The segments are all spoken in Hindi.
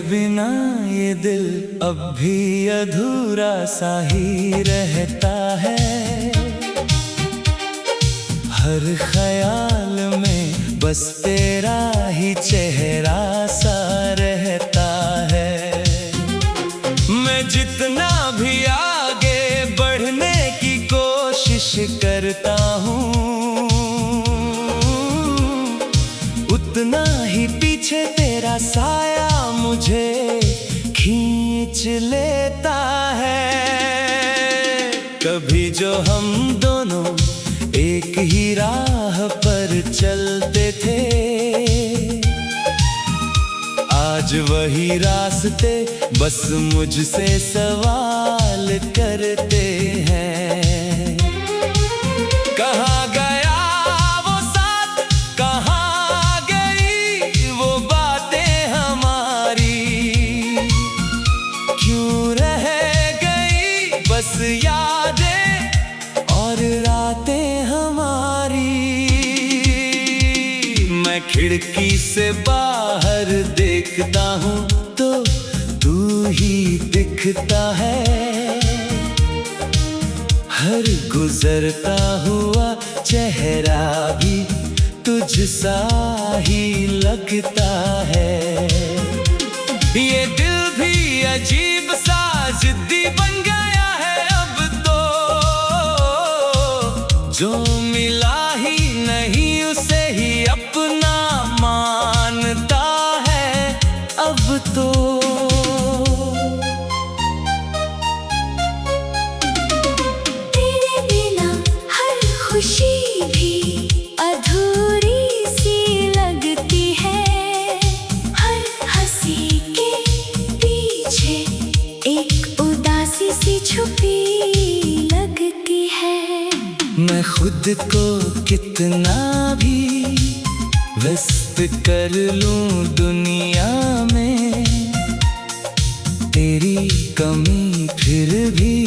बिना ये दिल अब भी अधूरा सा ही रहता है। हर ख्याल में बस तेरा ही चेहरा सा रहता है। मैं जितना भी आगे बढ़ने की कोशिश करता हूँ, उतना ही पीछे तेरा साया मुझे खींच लेता है। कभी जो हम दोनों एक ही राह पर चलते थे, आज वही रास्ते बस मुझसे सवाल करते हैं। कहाँ गया वो साथ, कहाँ गई वो बातें हमारी, क्यों रह गई बस यादें और रातें हमारी। मैं खिड़की से बाहर देखता हूँ तो तू ही दिखता है। हर गुजरता हुआ चेहरा भी तुझ सा ही लगता है। ये दिल भी अजीब सा जिद्दी बन गया है अब तो, जो मिला ही नहीं उसे ही अपना मानता है अब तो। तेरे बिना हर खुशी भी अधूरी सी लगती है। हर हंसी के पीछे एक उदासी सी छुपी लगती है। मैं खुद को कितना भी व्यस्त कर लूं दुनिया में, तेरी कमी फिर भी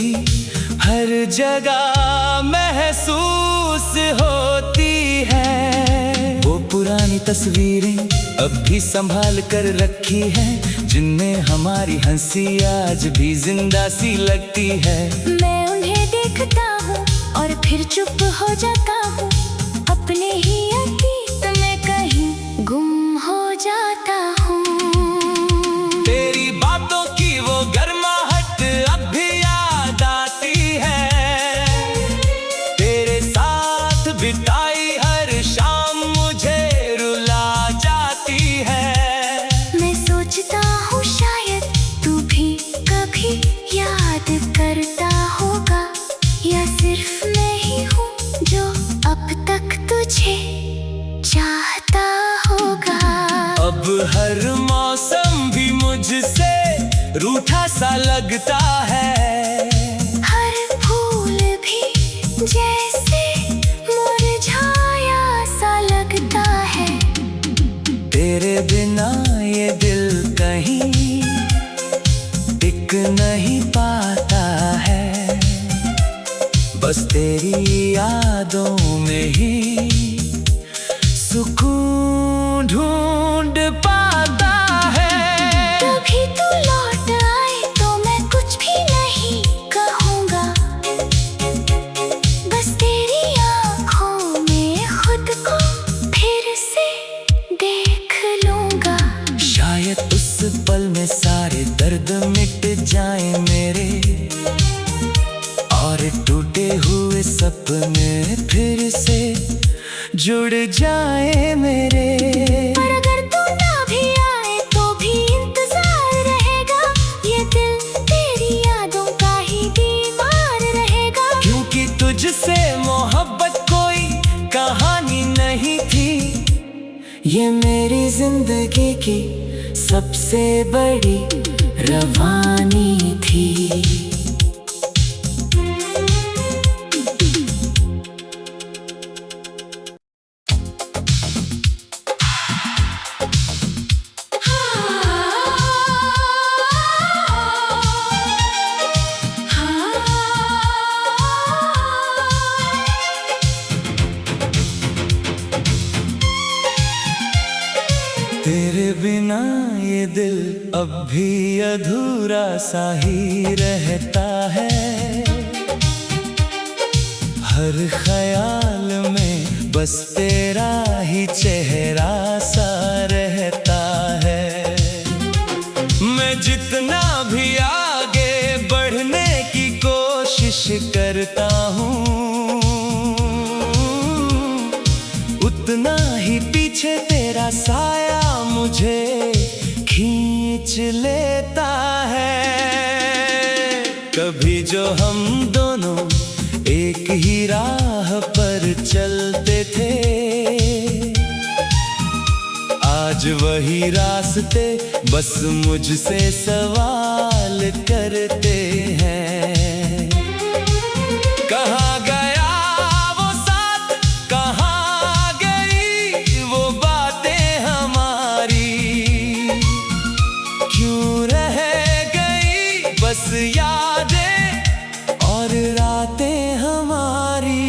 हर जगह महसूस होती है। वो पुरानी तस्वीरें अब भी संभाल कर रखी हैं, जिनमें हमारी हंसी आज भी जिंदा सी लगती है। मैं उन्हें देखता हूँ और फिर चुप हो जाता हूँ, अपने ही अतीत में कहीं गुम हो जाता हूँ। तेरी बातों की वो गर्माहट अब भी याद आती है। तेरे साथ बिताई हर शाम मुझे रुला जाती है। मैं सोचता हूँ शायद तू भी कभी याद करता होगा, या सिर्फ मैं ही हूँ जो अब तक तुझे चाहता होगा। अब हर मौसम भी मुझसे रूठा सा लगता है। हर फूल भी जैसे मुरझाया सा लगता है। तेरे बिना ये दिल कहीं टिक नहीं पाता है। बस तेरी यादों में ही सुकून ढूंढ पाता है। कभी तू लौट आए तो मैं कुछ भी नहीं कहूँगा, बस तेरी आँखों में खुद को फिर से देख लूँगा। शायद उस पल में सारे दर्द मिट जाए मेरे, और टूटे हुए सपने फिर से जुड़ जाए मेरे। पर अगर तू ना भी आए तो भी इंतजार रहेगा, ये दिल तेरी यादों का ही बीमार रहेगा। क्योंकि तुझसे मोहब्बत कोई कहानी नहीं थी, ये मेरी जिंदगी की सबसे बड़ी रवानी थी। तेरे बिना ये दिल अब भी अधूरा सा ही रहता है। हर ख्याल में बस तेरा ही चेहरा सा रहता है। मैं जितना भी आगे बढ़ने की कोशिश करता हूँ, उतना ही पीछे तेरा साया मुझे खींच लेता है। कभी जो हम दोनों एक ही राह पर चलते थे, आज वही रास्ते बस मुझसे सवाल करते हैं। कहाँ गया वो साथ, कहाँ गई वो बातें हमारी, क्यों रह गई बस यादें और रातें हमारी।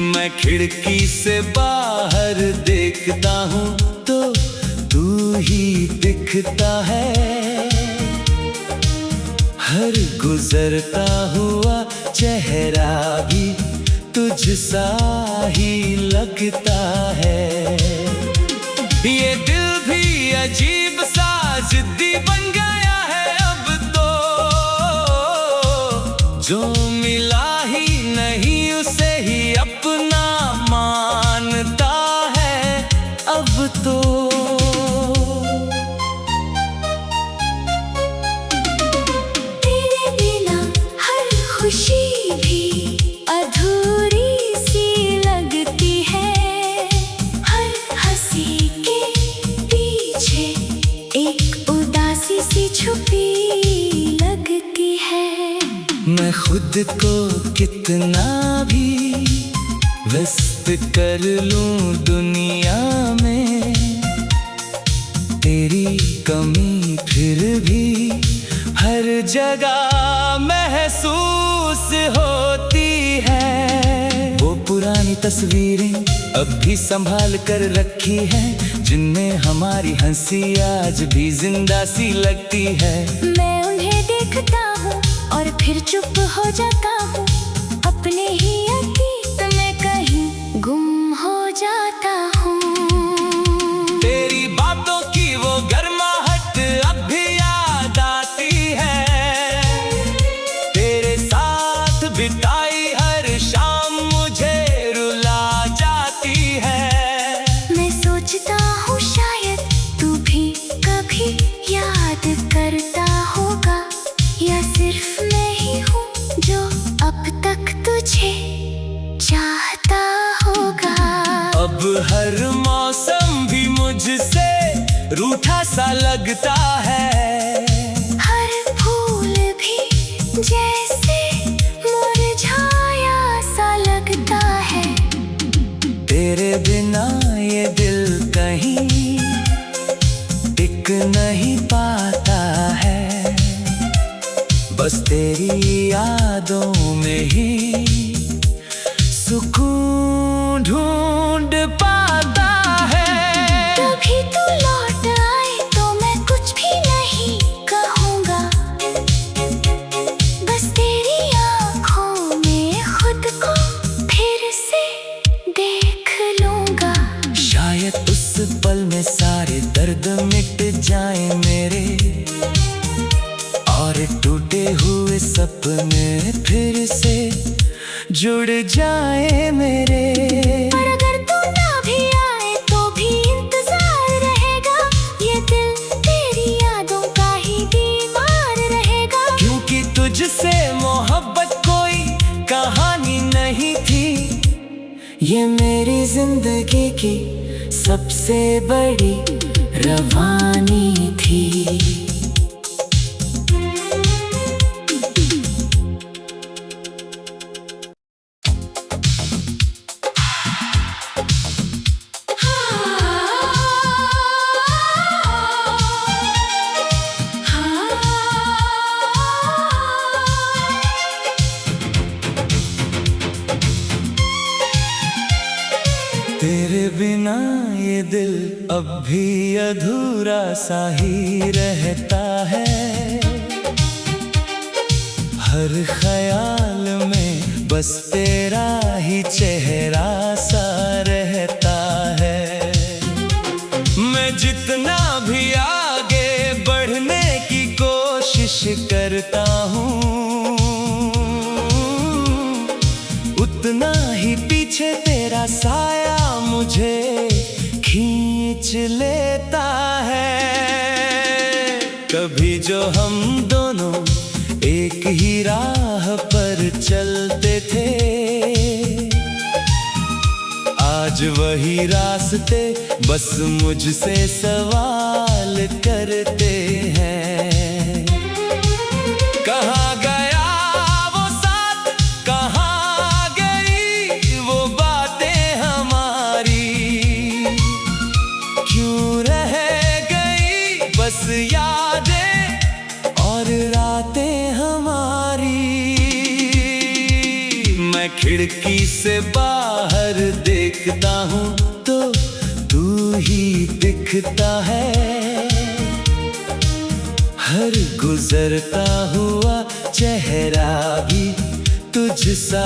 मैं खिड़की से बाहर देखता हूँ तो तू ही दिखता है। हर गुजरता हुआ चेहरा भी तुझ सा ही लगता है। ये दिल भी अजीब सा जिद्दी बन गया है अब तो, जो मिला ही नहीं उसे ही अपना मानता है अब तो। तेरे बिना हर खुशी भी अधूरी सी लगती है। हर हंसी के पीछे एक उदासी सी छुपी लगती है। मैं खुद को कितना भी व्यस्त कर लूं दुनिया में, तेरी कमी फिर भी हर जगह महसूस होती है। वो पुरानी तस्वीरें अब भी संभाल कर रखी हैं, जिनमें हमारी हंसी आज भी जिंदा सी लगती है। मैं उन्हें देखता हूँ और फिर चुप हो जाता हूँ, अपने ही अतीत में कहीं गुम हो जाता हूँ। तेरी बातों की वो गर्माहट अब भी याद आती है। तेरे साथ बिताई हर शाम मुझे रुला जाती है। मैं सोचता हूँ शायद तू भी कभी याद करता होगा, या सिर्फ मैं ही हूँ जो अब तक तुझे चाहता होगा। अब हर मौसम भी मुझसे रूठा सा लगता है। हर फूल भी जैसे मुरझाया सा लगता है। तेरे बिना ये दिल कहीं टिक नहीं पाता है। बस तेरी यादों में ही सुकून ढूंढ पाता है। कभी तू लौट आए तो मैं कुछ भी नहीं कहूँगा, बस तेरी आँखों में खुद को फिर से देख लूँगा। शायद उस पल में सारे दर्द मिट जाए मेरे, और टूटे हुए सपने फिर से जुड़ जाए मेरे। पर अगर तू ना भी आए तो भी इंतजार रहेगा, ये दिल तेरी यादों का ही बीमार रहेगा। क्योंकि तुझसे मोहब्बत कोई कहानी नहीं थी, ये मेरी जिंदगी की सबसे बड़ी रवानी थी। तेरे बिना ये दिल अब भी अधूरा सा ही रहता है। हर ख्याल में बस तेरा ही चेहरा सा रहता है। मैं जितना भी आगे बढ़ने की कोशिश करता हूँ, उतना ही पीछे तेरा साया मुझे खींच लेता है। कभी जो हम दोनों एक ही राह पर चलते थे, आज वही रास्ते बस मुझसे सवाल करते हैं। कहाँ गया वो साथ, कहाँ गई वो बातें हमारी, क्यों रह गई बस यादें और रातें हमारी। मैं खिड़की से बाहर देखता हूँ तो तू ही दिखता है। हर गुजरता हुआ चेहरा भी तुझ सा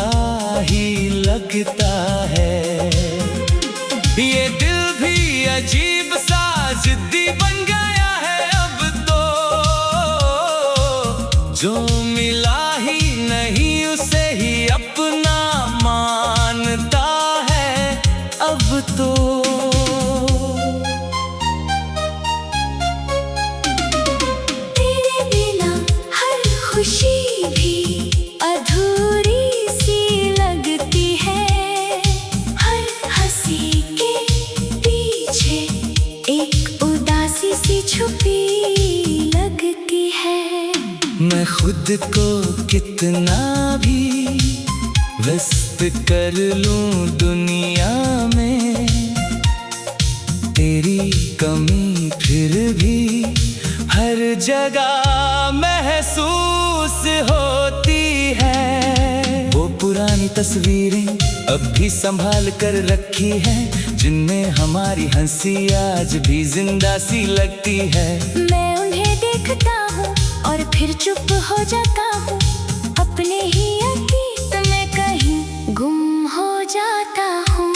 ही लगता है। ये दिल भी अजीब सा जिद्दी बन गया है अब तो, जो मिला ही नहीं उसे ही अपना मानता है अब तो। तेरे बिना हर खुशी भी अधूरी सी लगती है। हर हंसी के पीछे एक उदासी सी छुपी लगती है। मैं खुद को कितना भी व्यस्त कर लूं दुनिया में, तेरी कमी फिर भी हर जगह महसूस होती है। वो पुरानी तस्वीरें अब भी संभाल कर रखी हैं, जिनमें हमारी हंसी आज भी जिंदा सी लगती है। मैं उन्हें देखता हूँ और फिर चुप हो जाता हूँ, अपने ही अतीत में कहीं गुम हो जाता हूँ।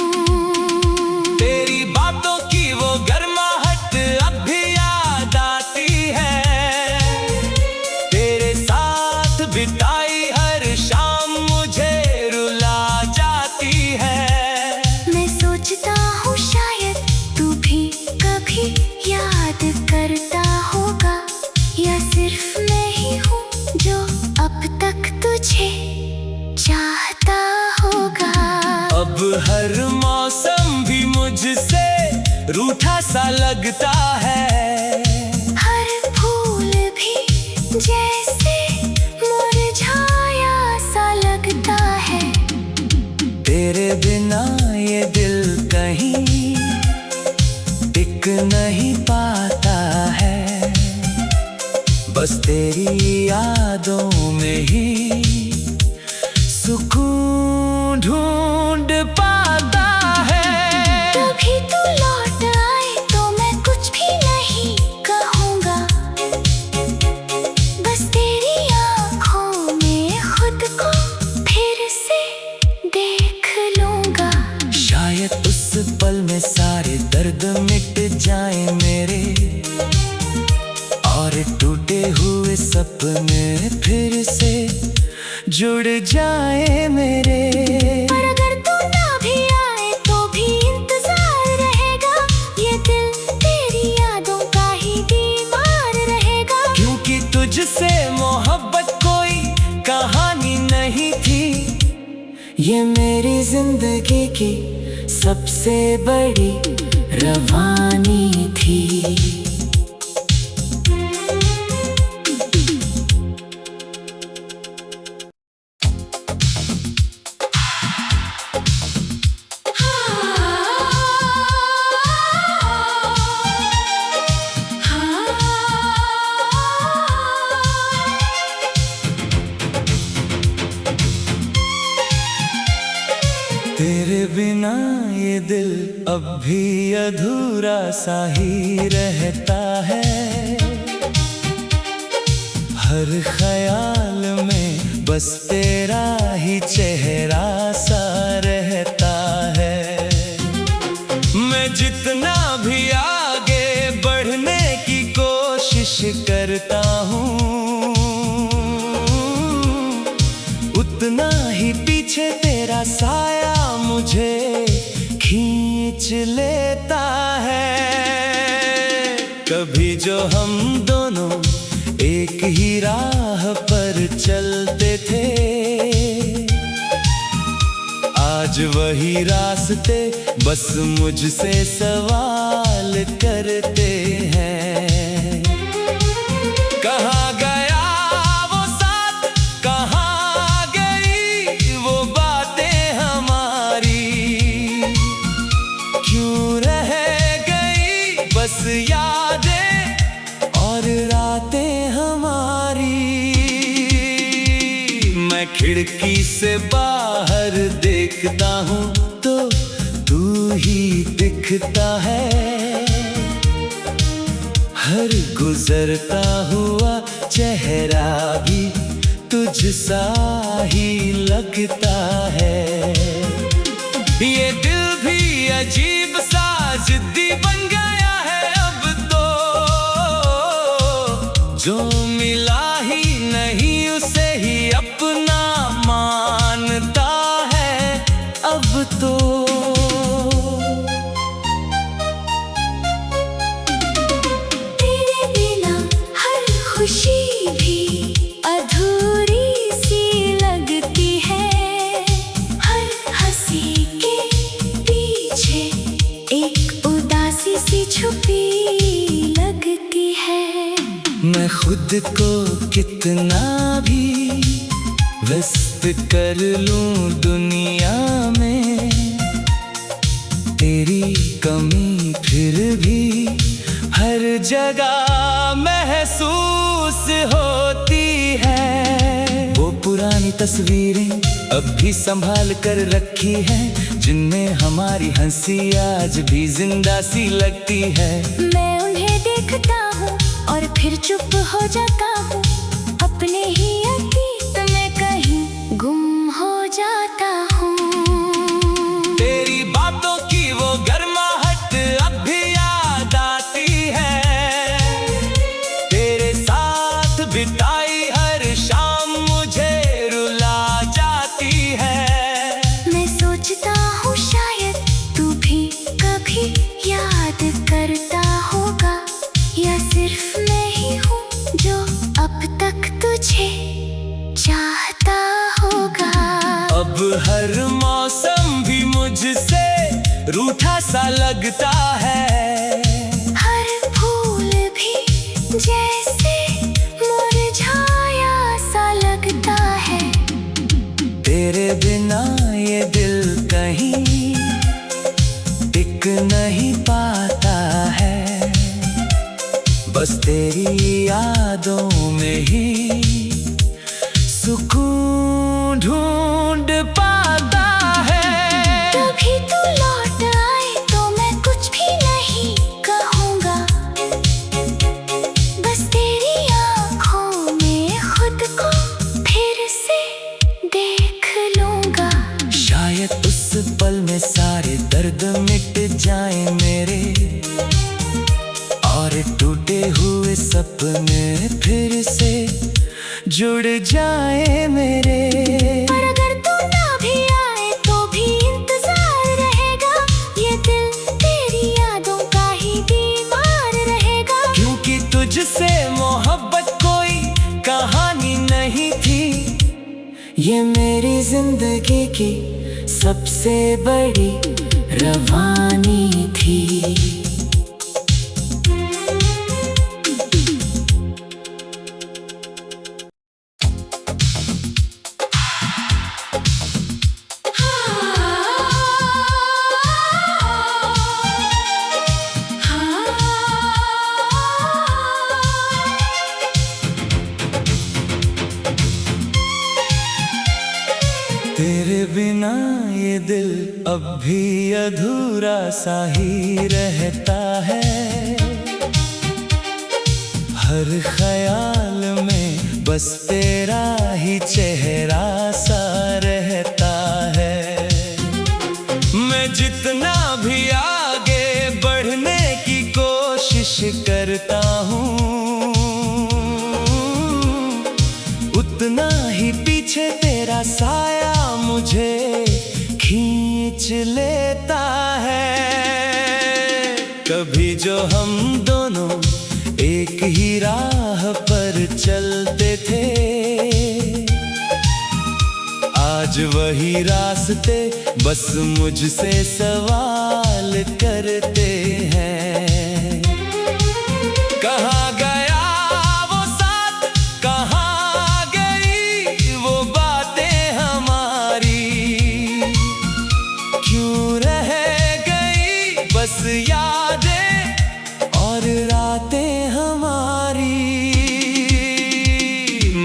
तेरी बातों की वो गर्माहट अब भी याद आती है। तेरे साथ बिताई हर शाम मुझे रुला जाती है। मैं सोचता हूँ शायद तू भी कभी याद करता होगा, या सिर्फ मैं ही हूँ जो अब तक तुझे चाहता होगा। अब हर मौसम भी मुझसे रूठा सा लगता है। हर फूल भी जैसे मुरझाया सा लगता है। तेरे बिना ये दिल कहीं टिक नहीं पाता है। बस तेरी यादों में ही सुकून ढूंढ पाता है। कभी तू लौट आए तो मैं कुछ भी नहीं कहूँगा, बस तेरी आँखों में खुद को फिर से देख लूँगा। शायद उस पल में सारे दर्द मिट जाए मेरे, और टूटे हुए सपने फिर से जुड़ जाए मेरे। पर अगर तू ना भी आए तो भी इंतजार रहेगा, ये दिल तेरी यादों का ही बीमार रहेगा। क्योंकि तुझसे मोहब्बत कोई कहानी नहीं थी, ये मेरी जिंदगी की सबसे बड़ी रवानी थी। तेरे बिना ये दिल अब भी अधूरा सा ही रहता है। हर ख्याल में बस तेरा ही चेहरा सा रहता है। मैं जितना भी आगे बढ़ने की कोशिश करता हूँ, उतना ही पीछे तेरा साया मुझे खींच लेता है। कभी जो हम दोनों एक ही राह पर चलते थे, आज वही रास्ते बस मुझसे सवाल करते हैं। कहाँ गया वो साथ, कहाँ गई वो बातें हमारी, क्यों रह गई बस यादें और रातें हमारी। मैं खिड़की से बाहर देखता हूँ तो तू ही दिखता है। हर गुजरता हुआ चेहरा भी तुझ सा ही लगता है। ये दिल भी अजीब सा जिद्दी बन गया है अब तो, जो मिला ही नहीं उसे ही अपना मानता है अब तो। तेरे बिना हर खुशी भी अधूरी सी लगती है। हर हंसी के पीछे एक उदासी सी छुपी लगती है। मैं खुद को कितना भी व्यस्त कर लूं दुनिया में, तेरी कमी फिर भी हर जगह महसूस होती है। वो पुरानी तस्वीरें अब भी संभाल कर रखी हैं, जिनमें हमारी हंसी आज भी जिंदा सी लगती है। मैं उन्हें देखता हूँ और फिर चुप हो जाता हूँ, अपने ही अतीत में कहीं गुम हो जाता हूँ। तेरी बातों की वो गर्माहट अब भी याद आती है। तेरे साथ बिताई हर शाम मुझे रुला जाती है। मैं सोचता हूँ शायद तू भी कभी याद करता होगा, या सिर्फ मैं ही हूँ जो अब तक तुझे चाहता होगा। अब हर मौसम भी मुझसे रूठा सा लगता है। हर फूल भी जैसे मुरझाया सा लगता है। तेरे बिना ये दिल कहीं टिक नहीं पाता है। बस तेरी यादों में ही सुकून ढूंढ पाता है। कभी तू लौट आए तो मैं कुछ भी नहीं कहूँगा, बस तेरी आँखों में खुद को फिर से देख लूँगा। शायद उस पल में सारे दर्द मिट जाए मेरे, और टूटे हुए सपने फिर से जुड़ जाए मेरे। पर अगर तू ना भी आए तो भी इंतजार रहेगा, ये दिल तेरी यादों का ही बीमार रहेगा। क्योंकि तुझसे मोहब्बत कोई कहानी नहीं थी, ये मेरी जिंदगी की सबसे बड़ी रवानी थी। तेरे बिना ये दिल अब भी अधूरा सा ही रहता है। हर ख्याल में बस तेरा ही चेहरा सा रहता है। मैं जितना भी आगे बढ़ने की कोशिश करता हूँ, उतना ही पीछे तेरा साया मुझे खींच लेता है। कभी जो हम दोनों एक ही राह पर चलते थे, आज वही रास्ते बस मुझसे सवाल करते हैं। कहाँ गया वो साथ, कहाँ गई वो बातें हमारी, क्यों रह गई बस यादें और रातें हमारी।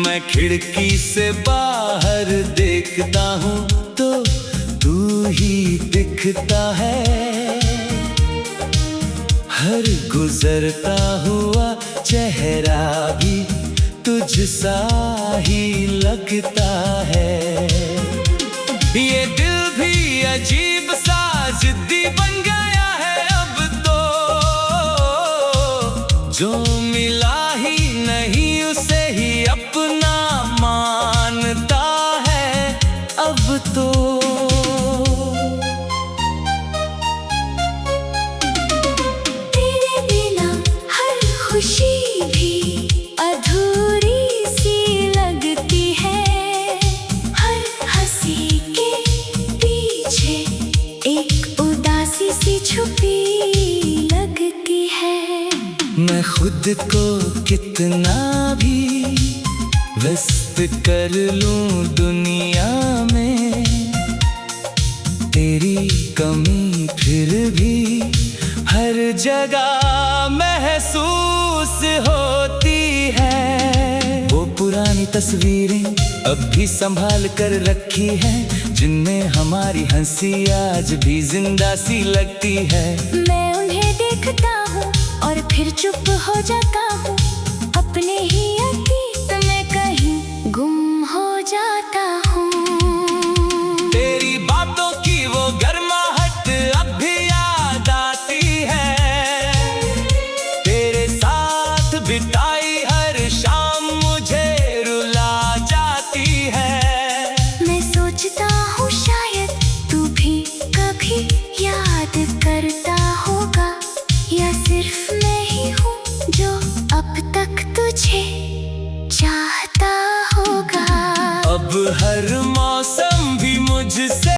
मैं खिड़की से बाहर देखता हूँ तो तू ही दिखता है। हर गुजरता हुआ चेहरा भी तुझ सा ही लगता है। ये दिल भी अजीब सा जिद्दी बन गया है अब तो, जो मिला ही नहीं उसे ही अपना मानता है अब तो। तेरे बिना हर खुशी भी अधूरी सी लगती है। हर हंसी के पीछे एक उदासी सी छुपी लगती है। मैं खुद को कितना भी व्यस्त कर लूं दुनिया में, तेरी कमी फिर भी हर जगह महसूस होती है। वो पुरानी तस्वीरें अब भी संभाल कर रखी हैं, जिनमें हमारी हंसी आज भी जिंदा सी लगती है। मैं उन्हें देखता हूँ और फिर चुप हो जाता हूँ, अपने ही अतीत में कहीं गुम हो जाता हूँ। तेरी बातों की वो गर्माहट अब भी याद आती है। तेरे साथ बिताई हर शाम मुझे रुला जाती है। मैं सोचता हूँ शायद तू भी कभी याद करता होगा, या सिर्फ मैं ही हूँ जो अब तक तुझे चाहता होगा। अब हर मौसम भी मुझसे